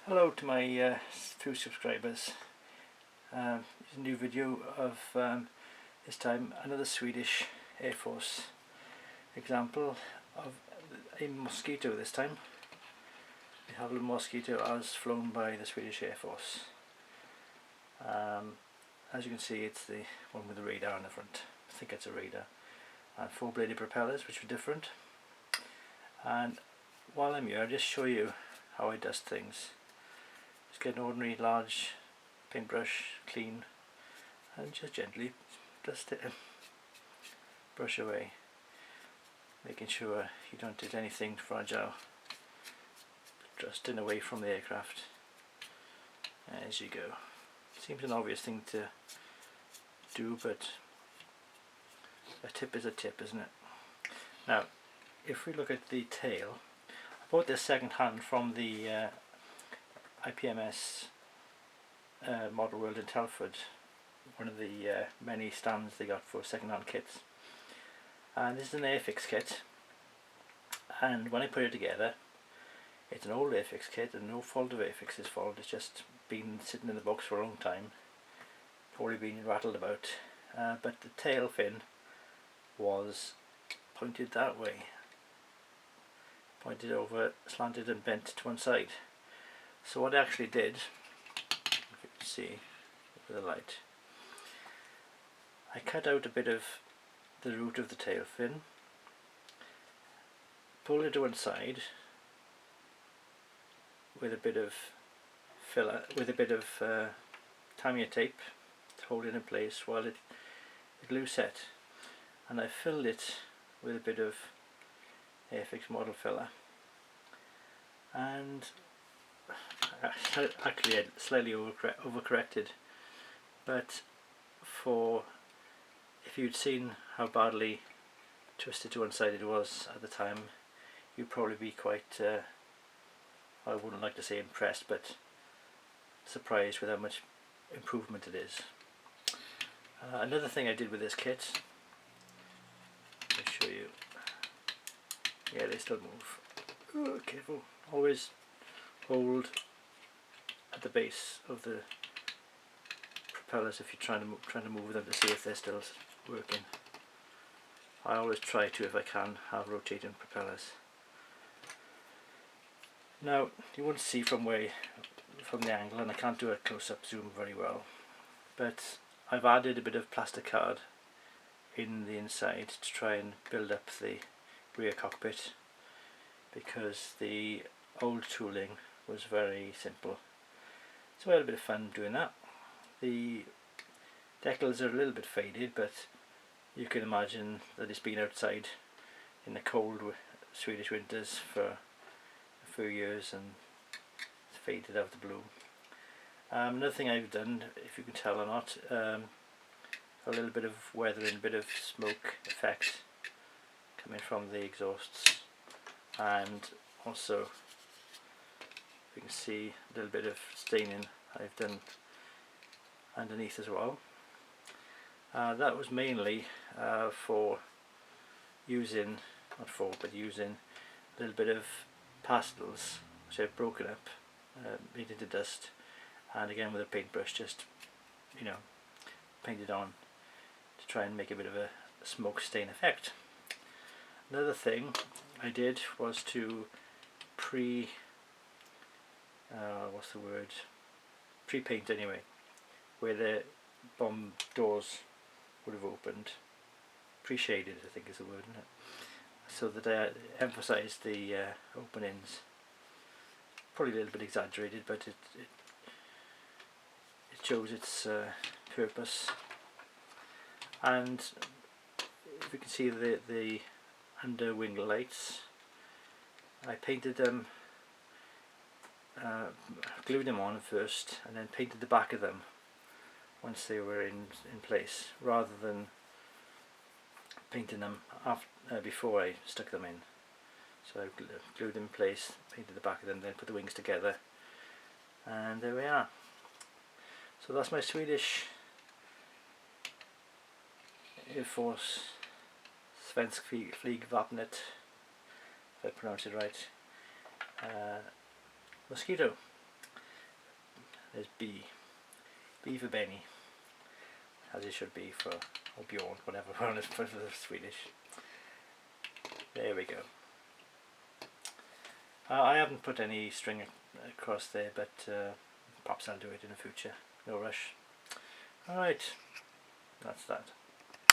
Hello to my few subscribers. It's a new video of this time another Swedish Air Force example of a Mosquito this time. We have a little Mosquito as flown by the Swedish Air Force. As you can see, it's the one with the radar in the front. I think it's a radar. And four-bladed propellers, which are different. And while I'm here, I'll just show you how I dust things. Just get an ordinary large paintbrush, clean, and just gently dust it and brush away, making sure you don't hit anything fragile, dusting away from the aircraft as you go. Seems an obvious thing to do, but a tip is a tip, isn't it? Now, if we look at the tail, I bought this second hand from the IPMS Model World in Telford, one of the many stands they got for second hand kits. And this is an Airfix kit, and when I put it together, it's an old Airfix kit, and no fault of Airfix's fault, it's just been sitting in the box for a long time, probably been rattled about, but the tail fin was pointed that way, pointed over, slanted and bent to one side. So what I actually did, if you can see with the light, I cut out a bit of the root of the tail fin, pulled it to one side with a bit of filler, with a bit of Tamiya tape to hold it in place while it glue set, and I filled it with a bit of Airfix model filler, and actually I slightly overcorrected, but if you'd seen how badly twisted to one side it was at the time, you'd probably be quite, I wouldn't like to say impressed, but surprised with how much improvement it is. Another thing I did with this kit, I'll show you. Yeah, they still move. Oh, careful. Always hold at the base of the propellers if you're trying to move them to see if they're still working. I always try to, if I can, have rotating propellers. Now you won't see from the angle, and I can't do a close-up zoom very well, but I've added a bit of plastic card in the inside to try and build up the rear cockpit, because the old tooling was very simple. So I had a bit of fun doing that. The decals are a little bit faded, but you can imagine that it's been outside in the cold Swedish winters for a few years and it's faded out the blue. Another thing I've done, if you can tell or not, a little bit of weathering, a bit of smoke effect coming from the exhausts, and also you can see a little bit of staining I've done underneath as well. That was mainly for using, using a little bit of pastels which I've broken up, made into dust, and again with a paintbrush just, painted on to try and make a bit of a smoke stain effect. Another thing I did was to pre-paint anyway, where the bomb doors would have opened. Pre-shaded, I think is the word, isn't it? So that I emphasised the openings. Probably a little bit exaggerated, but it shows its purpose. And if you can see the under wing lights, I painted them, glued them on first, and then painted the back of them once they were in place, rather than painting them before I stuck them in. So I glued them in place, painted the back of them, then put the wings together, and there we are. So that's my Swedish Air Force Svensk Flygvapnet, if I pronounce it right, Mosquito. There's B. B for Benny, as it should be for, or Bjorn, whatever one is for the Swedish. There we go. I haven't put any string across there, but perhaps I'll do it in the future. No rush. Alright, that's that.